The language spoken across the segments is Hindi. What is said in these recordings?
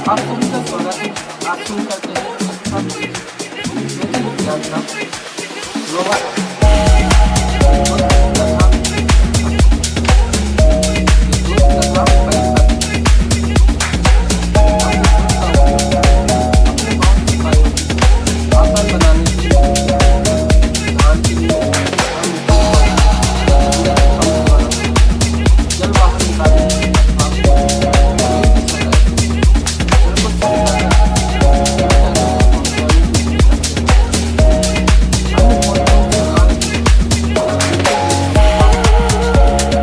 आप सभी का स्वागत है। आप शुरू करते हैं बेसिक विज्ञान का ग्लोबल विद्युत तथा परिपथ। हम विद्युत का उपयोग अपने बहुत से कार्यों को आसान बनाने के लिए करते हैं। उदाहरण के लिए हम विद्युत का उपयोग ठंडे पंप द्वारा जल बाहर निकालने अथवा जमीन की सतह से जल को ठंडा करके हीटर तक पहुंचाने के लिए करते हैं। अन्य पौधों के कार्य बनाने के लिए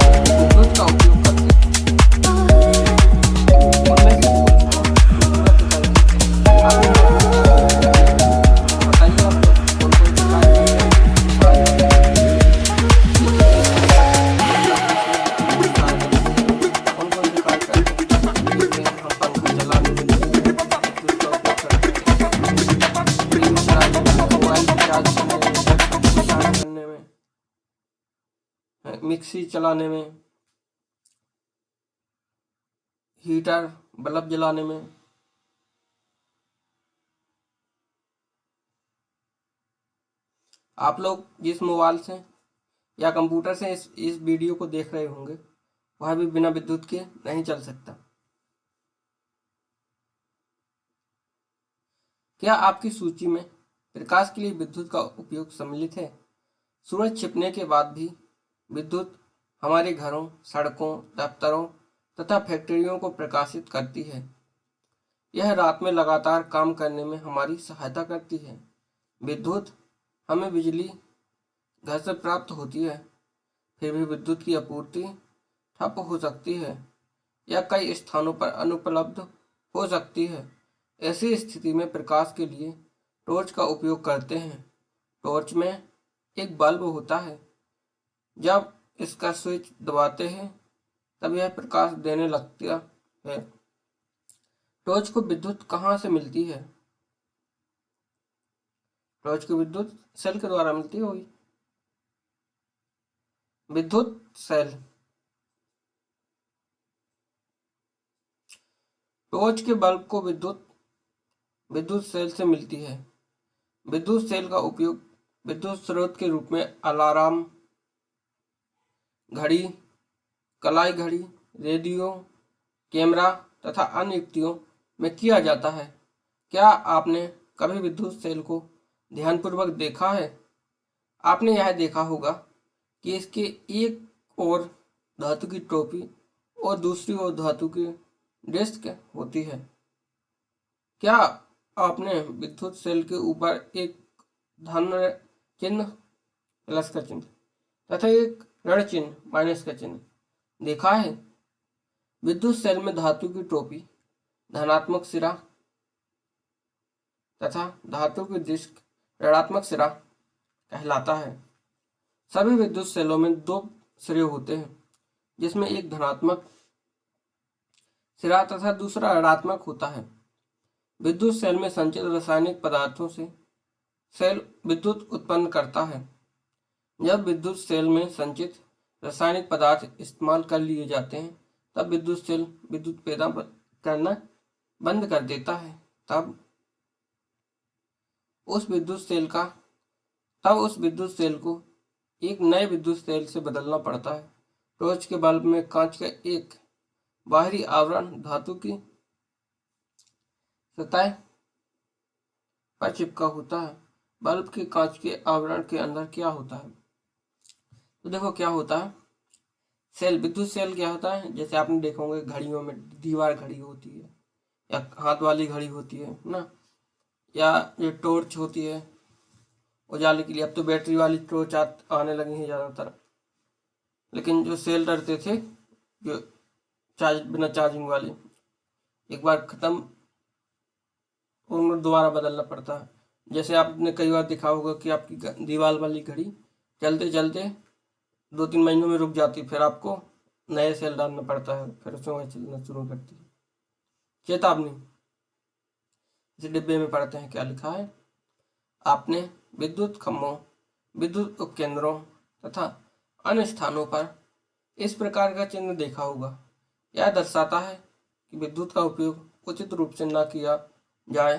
विद्युत का उपयोग करते हैं। उनमें से कुछ को सूचीबद्ध करके आपने नोटबुक पर लिख लिए हैं। तो बताइए आप लोग कौन कौन से कार्य करते हैं आज हम सीखेंगे। अपने से विद्युत कार्य करते हैं। कौन कौन से कार्य करते हैं जिसमें हम पंखा चलाने में विद्युत का उपयोग करते हैं, फ्रिज चलाने में, मोबाइल चार्ज करने में, लैपटॉप चार्ज करने में, मिक्सी चलाने में, हीटर बल्ब जलाने में। आप लोग जिस मोबाइल से या कंप्यूटर से इस वीडियो को देख रहे होंगे वह भी बिना विद्युत के नहीं चल सकता। क्या आपकी सूची में प्रकाश के लिए विद्युत का उपयोग सम्मिलित है? सूरज छिपने के बाद भी विद्युत हमारे घरों, सड़कों, दफ्तरों तथा फैक्ट्रियों को प्रकाशित करती है। यह रात में लगातार काम करने में हमारी सहायता करती है। विद्युत हमें बिजली घर से प्राप्त होती है, फिर भी विद्युत की आपूर्ति ठप हो सकती है या कई स्थानों पर अनुपलब्ध हो सकती है। ऐसी स्थिति में प्रकाश के लिए टॉर्च का उपयोग करते हैं। टॉर्च में एक बल्ब होता है। जब इसका स्विच दबाते हैं तब यह प्रकाश देने लगता है। टॉर्च को विद्युत कहाँ से मिलती है? टॉर्च को विद्युत सेल के द्वारा मिलती होगी। विद्युत सेल। टॉर्च के बल्ब को विद्युत सेल से मिलती है। विद्युत सेल का उपयोग विद्युत स्रोत के रूप में अलार्म, घड़ी, कलाई घड़ी, रेडियो, कैमरा तथा अन्य युक्तियों में किया जाता है। क्या आपने कभी विद्युत सेल को ध्यानपूर्वक देखा है? आपने यह देखा होगा कि इसके एक ओर धातु की टोपी और दूसरी ओर धातु की डिस्क होती है। क्या आपने विद्युत सेल के ऊपर एक धन चिन्ह प्लस का चिन्ह तथा एक ऋण चिन्ह माइनस का चिन्ह देखा है? विद्युत सेल में धातु की टोपी धनात्मक सिरा तथा धातु की डिस्क ऋणात्मक सिरा कहलाता है। सभी विद्युत सेलों में दो सिरे होते हैं, जिसमें एक धनात्मक सिरा तथा दूसरा ऋणात्मक होता है। विद्युत सेल में संचित रासायनिक पदार्थों से सेल विद्युत उत्पन्न करता है। जब विद्युत सेल में संचित रासायनिक पदार्थ इस्तेमाल कर लिए जाते हैं तब विद्युत सेल विद्युत पैदा करना बंद कर देता है। तब उस विद्युत सेल को एक नए विद्युत सेल से बदलना पड़ता है। टॉर्च के बल्ब में कांच का एक बाहरी आवरण धातु की सतह पर चिपका होता है। बल्ब के कांच के आवरण के अंदर क्या होता है? तो देखो क्या होता है। सेल, विद्युत सेल क्या होता है, जैसे आपने देखा होगा घड़ियों में दीवार घड़ी होती है या हाथ वाली घड़ी होती है ना, या जो टॉर्च होती है उजाले के लिए। अब तो बैटरी वाली टॉर्च आने लगी है ज़्यादातर, लेकिन जो सेल डरते थे जो बिना चार्जिंग वाली, एक बार ख़त्म उनको दोबारा बदलना पड़ता है। जैसे आपने कई बार देखा होगा कि आपकी दीवार वाली घड़ी चलते चलते 2-3 महीनों में रुक जाती, फिर आपको नए सेल डालना पड़ता है, फिर उसमें वह चलना शुरू करती है। चेतावनी, इस डिब्बे में पढ़ते हैं क्या लिखा है। आपने विद्युत खंभों, विद्युत उपकेंद्रों तथा अन्य स्थानों पर इस प्रकार का चिन्ह देखा होगा। यह दर्शाता है कि विद्युत का उपयोग उचित रूप से न किया जाए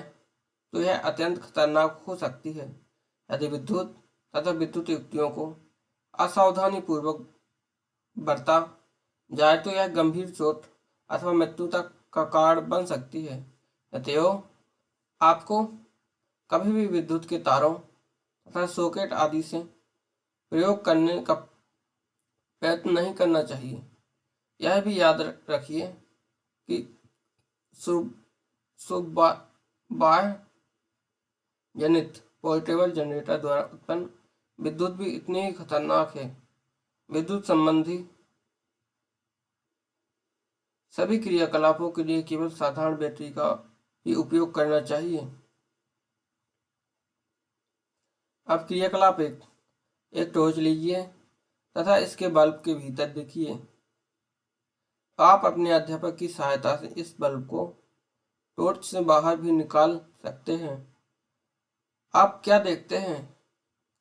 तो यह अत्यंत खतरनाक हो सकती है। यदि विद्युत तथा विद्युत युक्तियों को असावधानी पूर्वक बरता जाए तो यह गंभीर चोट अथवा मृत्यु तक का कारण बन सकती है। अतएव आपको कभी भी विद्युत के तारों तथा सॉकेट आदि से प्रयोग करने का प्रयत्न नहीं करना चाहिए। यह भी याद रखिए कि बाह्य जनित पोर्टेबल जनरेटर द्वारा उत्पन्न विद्युत भी इतनी ही खतरनाक है। विद्युत संबंधी सभी क्रियाकलापों के लिए केवल साधारण बैटरी का ही उपयोग करना चाहिए। अब क्रियाकलाप एक टॉर्च लीजिए तथा इसके बल्ब के भीतर देखिए। आप अपने अध्यापक की सहायता से इस बल्ब को टॉर्च से बाहर भी निकाल सकते हैं। आप क्या देखते हैं?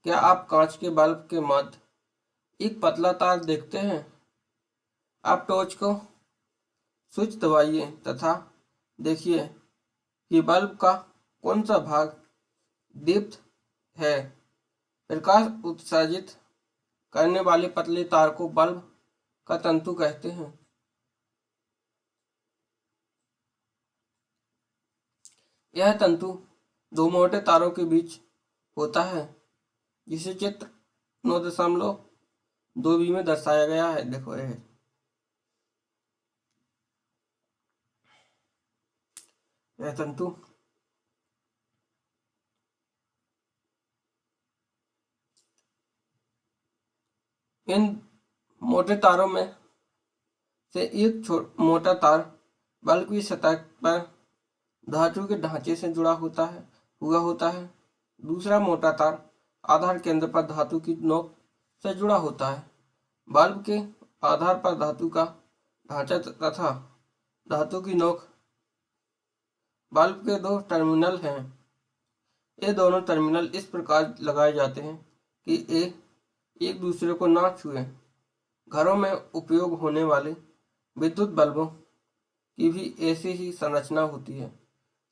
क्या आप कांच के बल्ब के मध्य एक पतला तार देखते हैं? आप टॉर्च को स्विच दबाइए तथा देखिए कि बल्ब का कौन सा भाग दीप्त है। प्रकाश उत्सर्जित करने वाले पतले तार को बल्ब का तंतु कहते हैं। यह तंतु दो मोटे तारों के बीच होता है, जिसे चित्र 9.2b में दर्शाया गया है। देखो यह तंतु इन मोटे तारों में से एक मोटा तार बल्ब की सतह पर धातु के ढांचे से जुड़ा हुआ होता है। दूसरा मोटा तार आधार केंद्र पर धातु की नोक से जुड़ा होता है। बल्ब के आधार पर धातु का ढांचा तथा धातु की नोक बल्ब के दो टर्मिनल हैं। ये दोनों टर्मिनल इस प्रकार लगाए जाते हैं कि एक दूसरे को ना छुएं। घरों में उपयोग होने वाले विद्युत बल्बों की भी ऐसी ही संरचना होती है।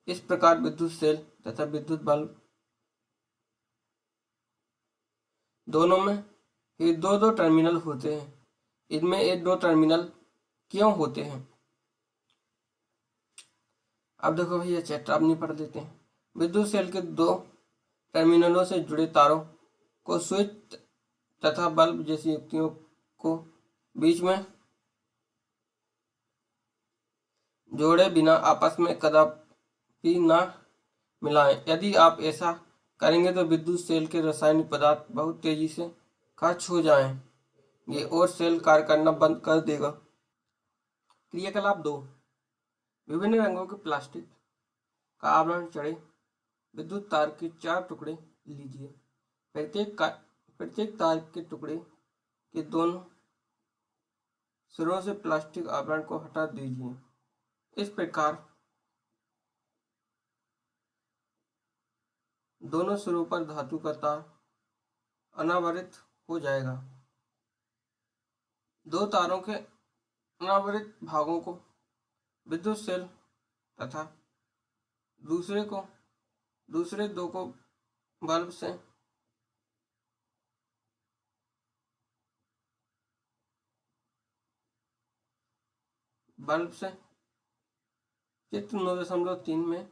इस प्रकार विद्युत सेल तथा विद्युत बल्ब दोनों में ही दो दो टर्मिनल होते हैं। इनमें ये दो टर्मिनल क्यों होते हैं? अब देखो भैया चेतावनी पढ़ लेते हैं। विद्युत सेल के दो टर्मिनलों से जुड़े तारों को स्विच तथा बल्ब जैसी युक्तियों को बीच में जोड़े बिना आपस में कदापि न मिलाएं। यदि आप ऐसा करेंगे तो विद्युत सेल के रासायनिक पदार्थ बहुत तेजी से खर्च हो जाएंगे और सेल कार्य करना बंद कर देगा। क्रियाकलाप 2, विभिन्न रंगों के प्लास्टिक का आवरण चढ़े विद्युत तार के 4 टुकड़े लीजिए। प्रत्येक तार के टुकड़े के दोनों सिरों से प्लास्टिक आवरण को हटा दीजिए। इस प्रकार दोनों सिरों पर धातु का तार अनावृत हो जाएगा। दो तारों के अनावृत भागों को विद्युत सेल तथा दूसरे दो को बल्ब से चित्र 9.3 में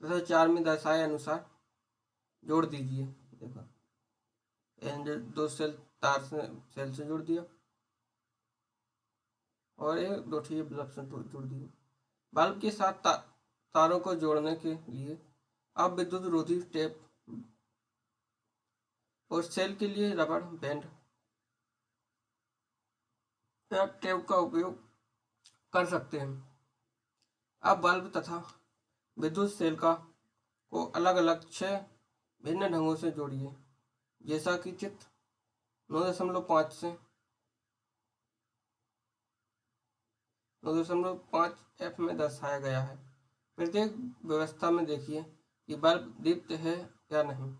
तथा 4 में दर्शाए अनुसार जोड़ दीजिए। देखो दो सेल तार से सेल से जोड़ दिया और ये दो बल्ब से जोड़ दिया। बल्ब के साथ तारों को जोड़ने के लिए आप विद्युत रोधी टेप और सेल के लिए रबड़ बैंड या टेप का उपयोग कर सकते हैं। अब बल्ब तथा विद्युत सेल को अलग अलग 6 भिन्न ढंगों से जोड़िए, जैसा कि चित्र 9.5 से 9.5f में दर्शाया गया है। प्रत्येक व्यवस्था में देखिए कि बल्ब दीप्त है या नहीं।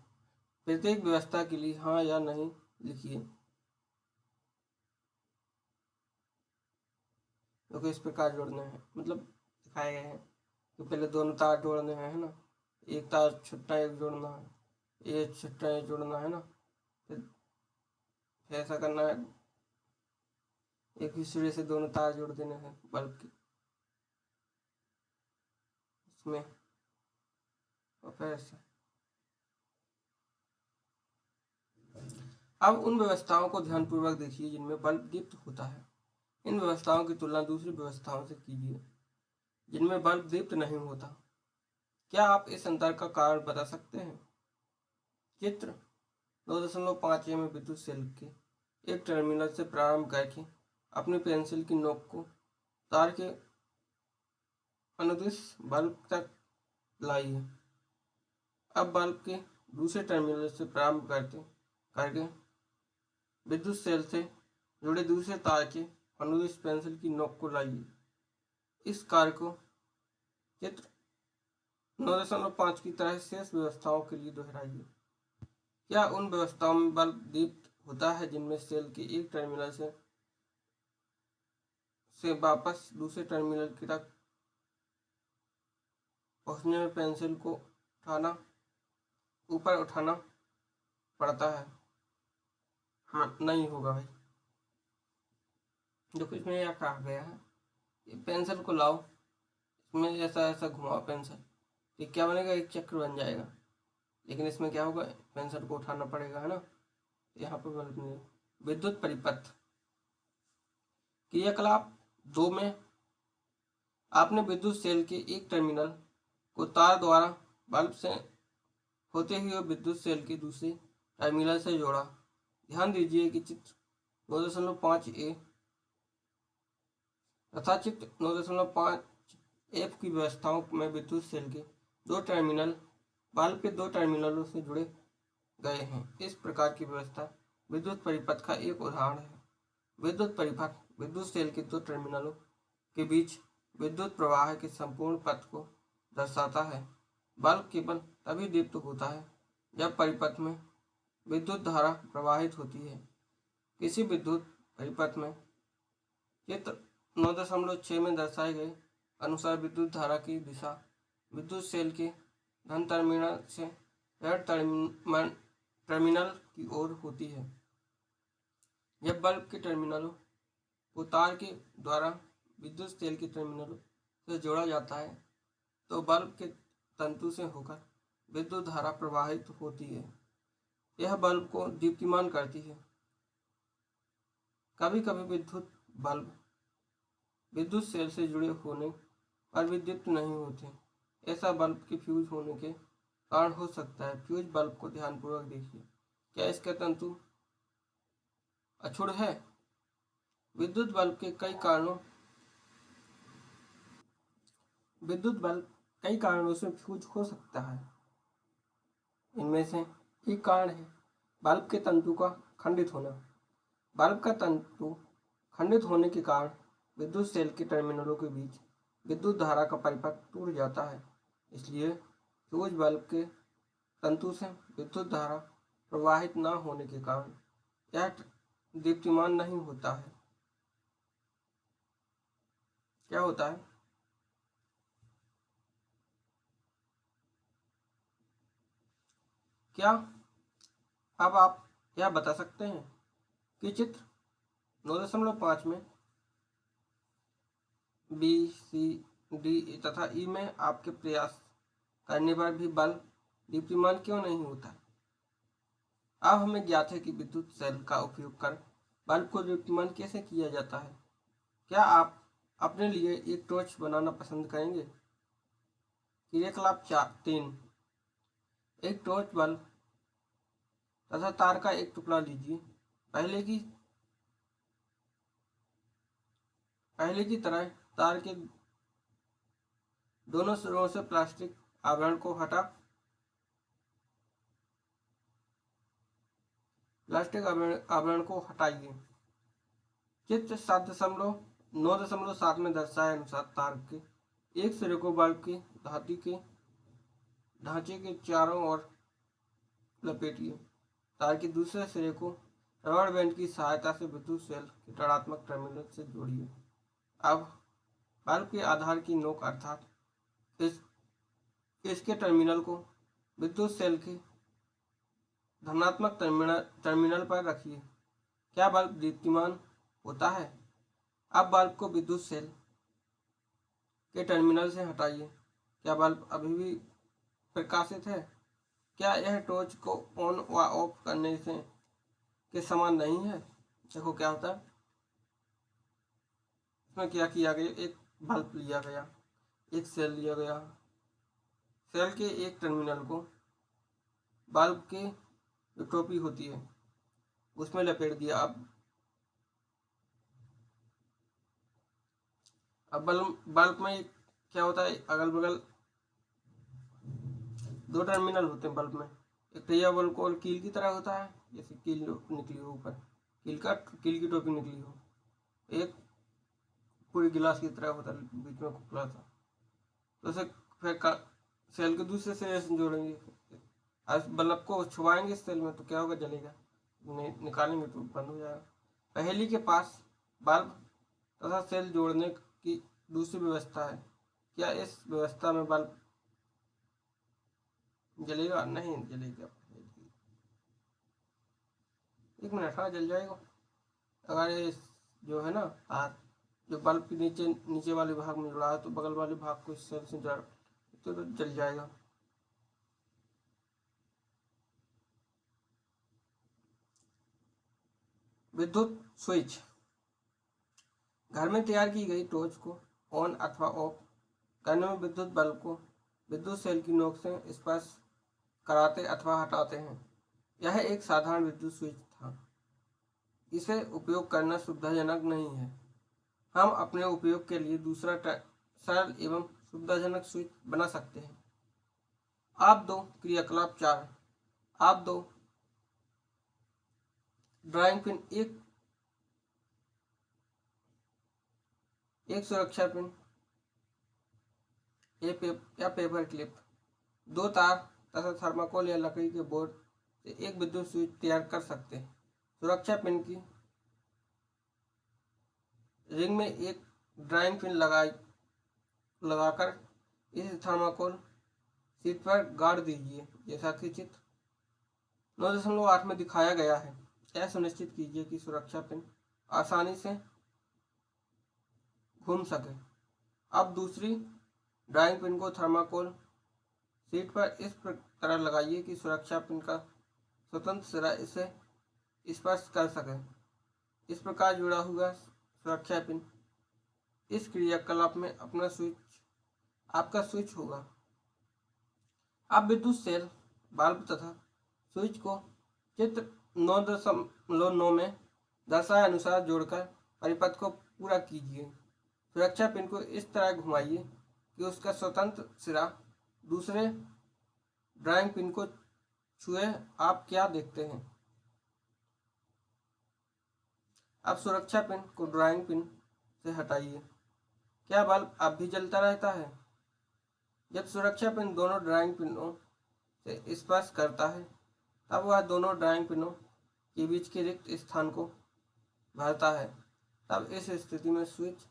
प्रत्येक व्यवस्था के लिए हाँ या नहीं लिखिए, क्योंकि इस प्रकार जोड़ना है, मतलब दिखाए गए हैं। कि पहले दोनों तार जोड़ने हैं, है ना, एक तार छुट्टा एक जोड़ना है, एक छुट्टा एक जोड़ना है ना, फिर ऐसा करना है, एक ही सिरे से दोनों तार जोड़ देने हैं बल्ब के इसमें, और फिर ऐसे। अब उन व्यवस्थाओं को ध्यानपूर्वक देखिए जिनमें बल्ब दीप्त होता है। इन व्यवस्थाओं की तुलना दूसरी व्यवस्थाओं से कीजिए जिनमें बल्ब दीप्त नहीं होता। क्या आप इस अंतर का कारण बता सकते हैं? चित्र 9.5 में विद्युत सेल के एक टर्मिनल से प्रारंभ करके अपनी पेंसिल की नोक को तार के अनुदिश बल्ब तक लाइए। अब बल्ब के दूसरे टर्मिनल से प्रारंभ करके विद्युत सेल से जुड़े दूसरे तार के अनुदिश पेंसिल की नोक को लाइए। इस कार्य को चित्र 9.5 की तरह शेष व्यवस्थाओं के लिए दोहराइए। क्या उन व्यवस्थाओं में बल्ब दीप्त होता है जिनमें सेल के एक टर्मिनल से वापस दूसरे टर्मिनल की तक पहुंचने में पेंसिल को ऊपर उठाना पड़ता है? हाँ, नहीं होगा भाई। देखो इसमें यह कहा गया है, पेंसिल को लाओ, इसमें ऐसा ऐसा घुमाओ पेंसिल, तो क्या बनेगा, एक चक्र बन जाएगा। लेकिन इसमें क्या होगा, पेंसिल को उठाना पड़ेगा, है ना। यहाँ पर बल्ब नहीं। विद्युत परिपथ क्रियाकलाप 2 में आपने विद्युत सेल के एक टर्मिनल को तार द्वारा बल्ब से होते हुए विद्युत सेल के दूसरे टर्मिनल से जोड़ा। ध्यान दीजिए कि चित्र 9.5 तथा चित्र 9.5 की व्यवस्थाओं में विद्युत सेल के दो टर्मिनल बल्ब के दो टर्मिनलों से जुड़े गए हैं। इस प्रकार की व्यवस्था विद्युत परिपथ का एक उदाहरण है। विद्युत परिपथ विद्युत सेल के दो टर्मिनलों के बीच विद्युत प्रवाह के संपूर्ण पथ को दर्शाता है। बल्ब केवल तभी दीप्त होता है जब परिपथ में विद्युत धारा प्रवाहित होती है। किसी विद्युत परिपथ में चित्र 9.6 में दर्शाए गए अनुसार विद्युत धारा की दिशा विद्युत सेल के धन टर्मिनल से ऋण टर्मिनल की ओर होती है। जब बल्ब के टर्मिनलों को तार के द्वारा विद्युत सेल के टर्मिनलों से जोड़ा जाता है तो बल्ब के तंतु से होकर विद्युत धारा प्रवाहित होती है। यह बल्ब को दीप्तिमान करती है। कभी कभी विद्युत बल्ब विद्युत सेल से जुड़े होने पर भी दीप्त नहीं होते। ऐसा बल्ब के फ्यूज होने के कारण हो सकता है। फ्यूज बल्ब को ध्यानपूर्वक देखिए। क्या इसका तंतु अक्षुण्ण है? विद्युत बल्ब कई कारणों से फ्यूज हो सकता है। इनमें से एक कारण है बल्ब के तंतु का खंडित होना। बल्ब का तंतु खंडित होने के कारण विद्युत सेल के टर्मिनलों के बीच विद्युत धारा का परिपथ टूट जाता है। इसलिए फ्यूज बल्ब के तंतु से विद्युत धारा प्रवाहित न होने के कारण यह दीप्तिमान नहीं होता है। क्या होता है? क्या अब आप यह बता सकते हैं कि चित्र 9.5 में बी, सी, डी तथा ई में आपके प्रयास करने पर भी बल्ब दीप्तिमान क्यों नहीं होता? अब हमें ज्ञात है कि विद्युत सेल का उपयोग कर बल्ब को दीप्तिमान कैसे किया जाता है। क्या आप अपने लिए एक टॉर्च बनाना पसंद करेंगे? क्रियाकलाप 3 एक टॉर्च बल्ब तथा तार का एक टुकड़ा लीजिए। पहले की तरह तार के दोनों सिरों से प्लास्टिक आवरण को हटाइए। चित्र 9.7 में दर्शाए अनुसार तार के एक सिरे को बल्ब के धातु के ढांचे के चारों ओर लपेटिए। तार के दूसरे सिरे को रबर बैंड की सहायता से विद्युत सेल के ऋणात्मक टर्मिनल से जोड़िए। अब बल्ब के आधार की नोक अर्थात इस इसके टर्मिनल को विद्युत सेल के धनात्मक टर्मिनल पर रखिए। क्या बल्ब दीप्तिमान होता है? अब बल्ब को विद्युत सेल के टर्मिनल से हटाइए। क्या बल्ब अभी भी प्रकाशित है? क्या यह टॉर्च को ऑन व ऑफ करने से के समान नहीं है? देखो क्या होता है, इसमें क्या किया गया, एक बल्ब लिया गया, एक सेल लिया गया, सेल के एक टर्मिनल को बल्ब की जो टोपी होती है उसमें लपेट दिया। अब बल्ब में क्या होता है, अगल बगल दो टर्मिनल होते हैं बल्ब में। एक तो यह बल्ब को कील की तरह होता है, जैसे कील निकली हो ऊपर, कील की टोपी निकली हो। एक पूरी गिलास की तरह होता है, बीच में खुला था। तो उसे फिर सेल के दूसरे सिरे से जोड़ेंगे। अब बल्ब को छुपाएंगे इस सेल में तो क्या होगा, जलेगा नहीं, निकालेंगे तो बंद हो जाएगा। पहेली के पास बल्ब तथा सेल जोड़ने की दूसरी व्यवस्था है। क्या इस व्यवस्था में बल्ब जलेगा? नहीं जलेगा। एक मिनट, हाँ जल जाएगा। अगर ये जो है ना तार जो बल्ब के नीचे वाले भाग में जुड़ा है तो बगल वाले भाग को इस सेल से जोड़ तो जल जाएगा। विद्युत स्विच। घर में तैयार की गई टॉर्च को ऑन अथवा ऑफ करने में विद्युत बल्ब को विद्युत सेल की नोक से स्पर्श कराते अथवा हटाते हैं। यह एक साधारण विद्युत स्विच था। इसे उपयोग करना सुविधाजनक नहीं है। हम अपने उपयोग के लिए दूसरा सरल एवं सुविधाजनक स्विच बना सकते हैं। आप दो क्रियाकलाप 4। आप दो ड्राइंग पिन, एक सुरक्षा पिन या पेपर क्लिप, दो तार तथा थर्माकोल या लकड़ी के बोर्ड से एक विद्युत स्विच तैयार कर सकते हैं। सुरक्षा पिन की रिंग में एक ड्राइंग पिन लगाकर इस थर्माकोल शीट पर गाड़ दीजिए, जैसा कि चित्र 9.8 में दिखाया गया है। यह सुनिश्चित कीजिए कि सुरक्षा पिन आसानी से घूम सके। अब दूसरी ड्राइंग पिन को थर्माकोल शीट पर इस तरह लगाइए कि सुरक्षा पिन का स्वतंत्र सिरा इसे स्पर्श कर सके। इस प्रकार जुड़ा हुआ सुरक्षा पिन इस क्रियाकलाप में आपका स्विच होगा। आप विद्युत सेल, बल्ब तथा स्विच को चित्र 9.9 में दर्शाए अनुसार जोड़कर परिपथ को पूरा कीजिए। सुरक्षा पिन को इस तरह घुमाइए कि उसका स्वतंत्र सिरा दूसरे ड्राइंग पिन को छुए। आप क्या देखते हैं? अब सुरक्षा पिन को ड्राइंग पिन से हटाइए। क्या बल्ब अब भी जलता रहता है? जब सुरक्षा पिन दोनों ड्राइंग पिनों से स्पर्श करता है तब वह दोनों ड्राइंग पिनों के बीच के रिक्त स्थान को भरता है। तब इस स्थिति में स्विच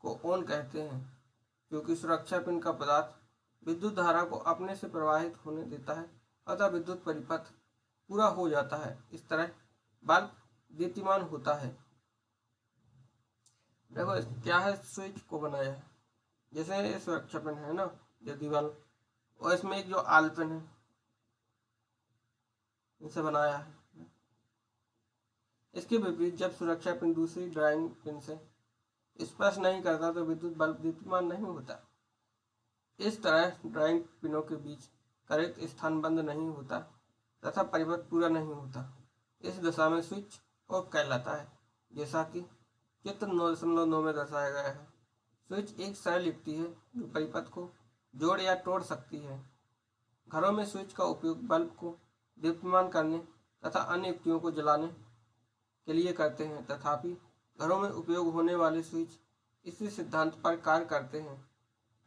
को ऑन कहते हैं, क्योंकि सुरक्षा पिन का पदार्थ विद्युत धारा को अपने से प्रवाहित होने देता है, अतः विद्युत परिपथ पूरा हो जाता है। इस तरह बल्ब दीप्तिमान होता है। देखो क्या है, स्विच को बनाया है, जैसे ये सुरक्षा पिन है ना, जो दीवार, और इसमें एक जो आल पिन है इसे बनाया है। इसके विपरीत जब सुरक्षा पिन दूसरी ड्राइंग पिन से स्पर्श नहीं करता तो विद्युत बल्ब दीप्तिमान नहीं होता। इस तरह ड्राइंग पिनों के बीच का रिक्त स्थान बंद नहीं होता तथा परिपथ पूरा नहीं होता। इस दशा में स्विच ऑफ कहलाता है, जैसा कि चित्र 9.9 में दर्शाया गया है। स्विच एक सरल युक्ति है जो परिपथ को जोड़ या तोड़ सकती है। घरों में स्विच का उपयोग बल्ब को दीप्तिमान करने तथा अन्य युक्तियों को जलाने के लिए करते हैं। तथापि घरों में उपयोग होने वाले स्विच इसी सिद्धांत पर कार्य करते हैं,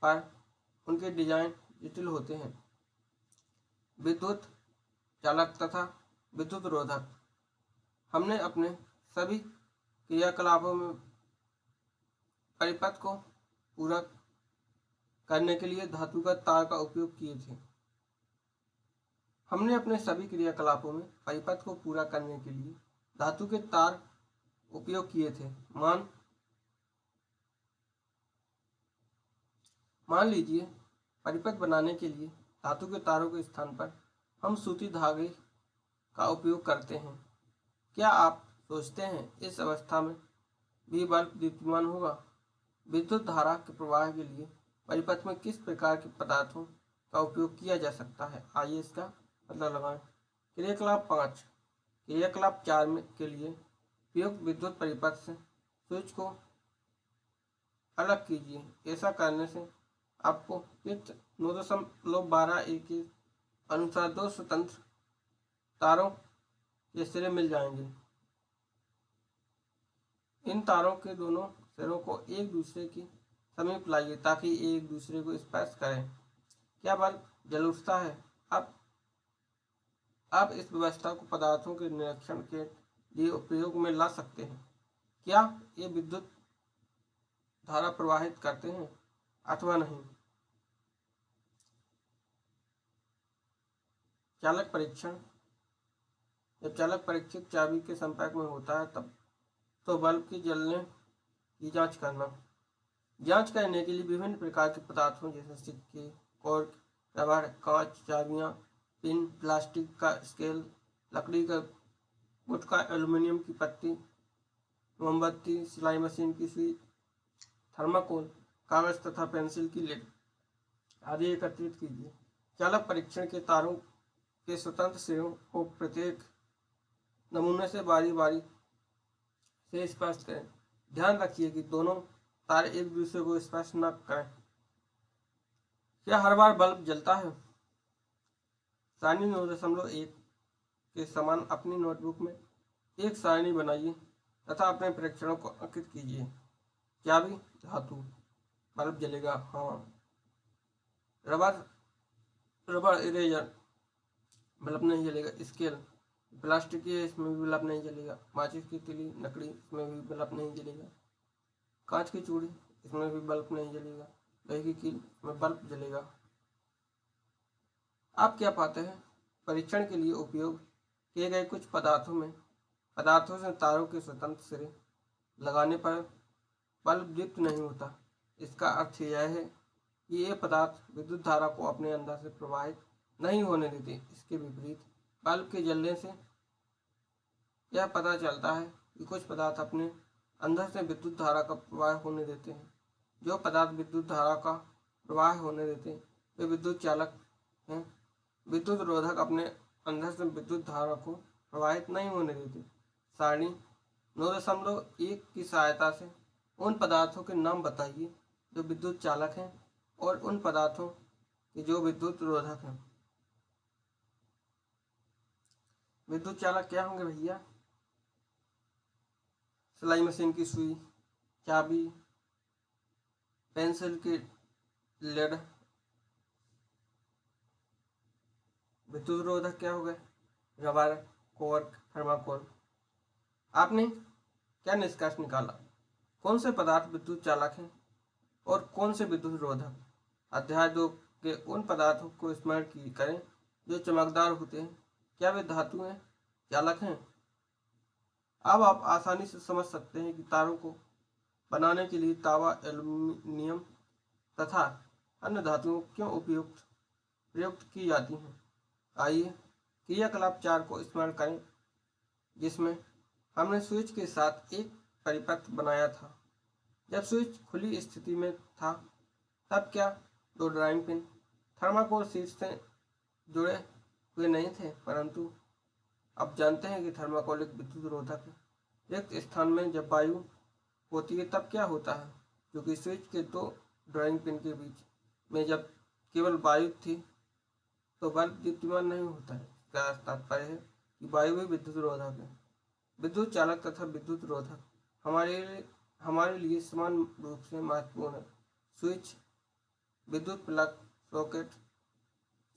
पर उनके डिजाइन जटिल होते हैं। विद्युत चालक तथा विद्युत रोधक। हमने अपने सभी क्रियाकलापों में परिपथ को पूरक करने के लिए धातुगत तार का उपयोग किए थे। हमने अपने सभी क्रियाकलापों में परिपथ को पूरा करने के लिए धातु के तार उपयोग किए थे। मान लीजिए परिपथ बनाने के लिए धातु के तारों के स्थान पर हम सूती धागे का उपयोग करते हैं। क्या आप सोचते हैं इस अवस्था में भी बल्ब दीप्तिमान होगा? विद्युत धारा के प्रवाह के लिए परिपथ में किस प्रकार के पदार्थों का उपयोग किया जा सकता है? आइए इसका पता लगाएं। क्रियाकलाप 5। क्रियाकलाप 4 में के लिए उपयुक्त विद्युत परिपथ से स्विच को अलग कीजिए। ऐसा करने से आपको चित्र 9.12a के अनुसार दो स्वतंत्र तारों के सिरे मिल जाएंगे। इन तारों के दोनों सिरों को एक दूसरे के समीप लाइए ताकि ये एक दूसरे को स्पर्श करें। क्या बल्ब जल उठता है? अब इस व्यवस्था को पदार्थों के निरीक्षण के लिए उपयोग में ला सकते हैं। क्या ये विद्युत धारा प्रवाहित करते हैं अथवा नहीं? चालक परीक्षण। जब चालक परीक्षित चाबी के संपर्क में होता है तब तो बल्ब के जलने की जांच करना। जांच करने के लिए विभिन्न प्रकार के पदार्थों जैसे सिक्के, कॉर्क, रबड़, कांच, चाबियां, पिन, प्लास्टिक का स्केल, लकड़ी का गुटका, एल्युमिनियम की पत्ती, मोमबत्ती, सिलाई मशीन की सुई, थर्माकोल, कागज तथा पेंसिल की लिड आदि एकत्रित कीजिए। चालक परीक्षण के तारों के स्वतंत्र सिरों को प्रत्येक नमूने से बारी बारी से स्पर्श करें। ध्यान रखिए कि दोनों तार एक दूसरे को स्पर्श न करें। क्या हर बार बल्ब जलता है? सारणी 9.1 के समान अपनी नोटबुक में एक सारणी बनाइए तथा अपने परीक्षणों को अंकित कीजिए। चाबी धातु, बल्ब जलेगा। हाँ। रबड़ इरेजर, बल्ब नहीं जलेगा। स्केल प्लास्टिक की है, इसमें भी बल्ब नहीं जलेगा। माचिस की तीली, लकड़ी, इसमें भी बल्ब नहीं जलेगा। कांच की चूड़ी, इसमें भी बल्ब नहीं जलेगा। लोहे की कील, इसमें बल्ब जलेगा। आप क्या पाते हैं? परीक्षण के लिए उपयोग किए गए कुछ पदार्थों से तारों के स्वतंत्र सिरे लगाने पर बल्ब दीप्त नहीं होता। इसका अर्थ यह है कि ये पदार्थ विद्युत धारा को अपने अंदर से प्रवाहित नहीं होने देते। इसके विपरीत बल्ब के जलने से यह पता चलता है कि कुछ पदार्थ अपने अंदर से विद्युत धारा का प्रवाह होने देते हैं। जो पदार्थ विद्युत धारा का प्रवाह होने देते हैं वे विद्युत चालक हैं। विद्युत रोधक अपने अंदर से विद्युत धारा को प्रवाहित नहीं होने देते। सारणी 9.1 की सहायता से उन पदार्थों के नाम बताइए जो विद्युत चालक हैं और उन पदार्थों के जो विद्युत रोधक हैं। विद्युत चालक क्या होंगे भैया? सिलाई मशीन की सुई, चाबी, पेंसिल की लेड। विद्युत रोधक क्या हो गए? Rubber, cork, thermocol. आपने क्या निष्कर्ष निकाला? कौन से पदार्थ विद्युत चालक हैं और कौन से विद्युत रोधक? अध्याय 2 के उन पदार्थों को स्मरण करें जो चमकदार होते हैं। क्या वे धातु हैं, चालक हैं? अब आप आसानी से समझ सकते हैं कि तारों को बनाने के लिए तांबा, एल्युमिनियम तथा अन्य धातुओं क्यों प्रयुक्त की जाती हैं। आइए क्रियाकलाप 4 को स्मरण करें जिसमें हमने स्विच के साथ एक परिपथ बनाया था। जब स्विच खुली स्थिति में था तब क्या दो ड्राइंग पिन थर्माकोल शीट से जुड़े हुए नहीं थे, परंतु अब जानते हैं कि थर्माकोल एक विद्युत रोधक है। रिक्त स्थान में जब वायु होती है तब क्या होता है? क्योंकि स्विच के दो ड्राइंग पिन के बीच में जब केवल वायु थी तो बल्ब दीप्तिमान नहीं होता है। इसका तात्पर्य है कि वायु भी विद्युत रोधक है। विद्युत चालक तथा विद्युत रोधक हमारे लिए समान रूप से महत्वपूर्ण है। स्विच विद्युत प्लग सॉकेट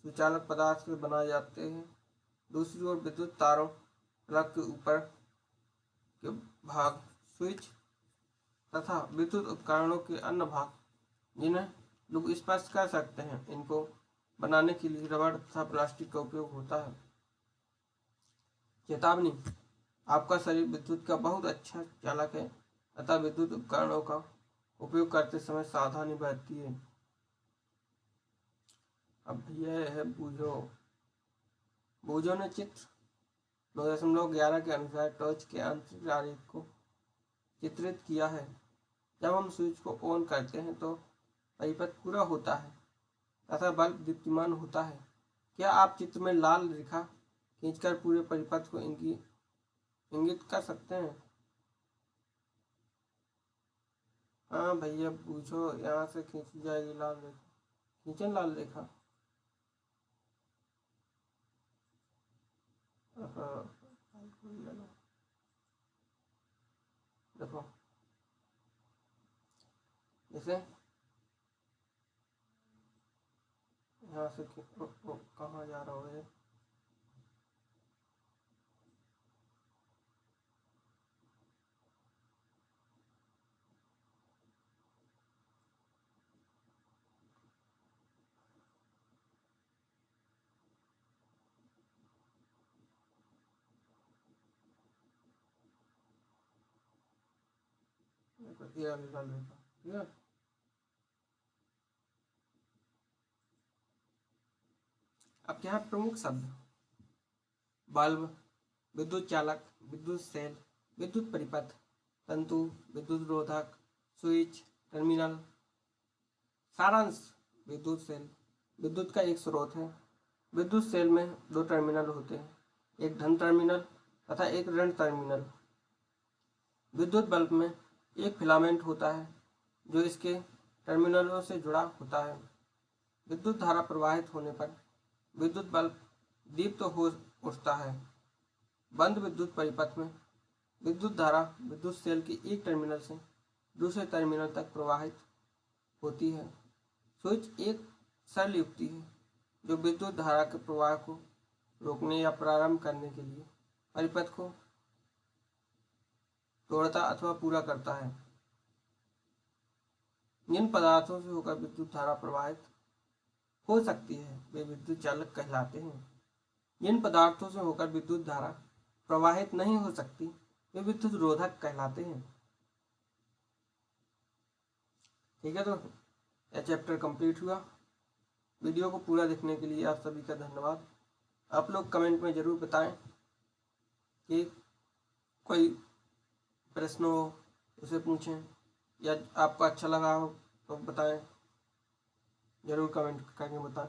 सुचालक पदार्थ से बनाए जाते हैं। दूसरी ओर विद्युत तारों प्लग के ऊपर के भाग स्विच तथा विद्युत उपकरणों के अन्य भाग जिन्हें लोग स्पष्ट कर सकते हैं। इनको बनाने के लिए रबड़ तथा प्लास्टिक का उपयोग होता है। चेतावनी, आपका शरीर विद्युत का बहुत अच्छा चालक है, अतः विद्युत उपकरणों का उपयोग करते समय सावधानी बरतिए। अब यह है बूझो। बूझो ने चित्र 9.11 के अनुसार टॉर्च के आंतरिक आरेख को चित्रित किया है। जब हम स्विच को ऑन करते हैं तो परिपथ पूरा होता है तथा बल्ब दीप्तिमान होता है। क्या आप चित्र में लाल रेखा खींचकर पूरे परिपथ को इंगित कर सकते हैं? हाँ भैया पूछो, यहाँ से खींची जाएगी लाल रेखा। खींचें लाल रेखा। देखो जैसे यहाँ से कहाँ जा रहा हो ये? ये वाली लाल रेखा, ठीक है। अब क्या है प्रमुख शब्द? बल्ब, विद्युत चालक, विद्युत सेल, विद्युत परिपथ, तंतु, विद्युत रोधक, स्विच, टर्मिनल। सारांश, विद्युत सेल विद्युत का एक स्रोत है। विद्युत सेल में दो टर्मिनल होते हैं, एक धन टर्मिनल तथा एक ऋण टर्मिनल। विद्युत बल्ब में एक फिलामेंट होता है जो इसके टर्मिनलों से जुड़ा होता है। विद्युत धारा प्रवाहित होने पर विद्युत बल्ब दीप्त हो उठता है। बंद विद्युत परिपथ में विद्युत धारा विद्युत सेल के एक टर्मिनल से दूसरे टर्मिनल तक प्रवाहित होती है। स्विच एक सरल युक्ति है जो विद्युत धारा के प्रवाह को रोकने या प्रारंभ करने के लिए परिपथ को तोड़ता अथवा पूरा करता है। जिन पदार्थों से होकर विद्युत धारा प्रवाहित हो सकती है वे विद्युत चालक कहलाते हैं। जिन पदार्थों से होकर विद्युत धारा प्रवाहित नहीं हो सकती वे विद्युत रोधक कहलाते हैं। ठीक है, तो यह चैप्टर कंप्लीट हुआ। वीडियो को पूरा देखने के लिए आप सभी का धन्यवाद। आप लोग कमेंट में ज़रूर बताएं कि कोई प्रश्न हो उसे पूछें, या आपको अच्छा लगा हो तो बताएं, ज़रूर कमेंट करके बताएं।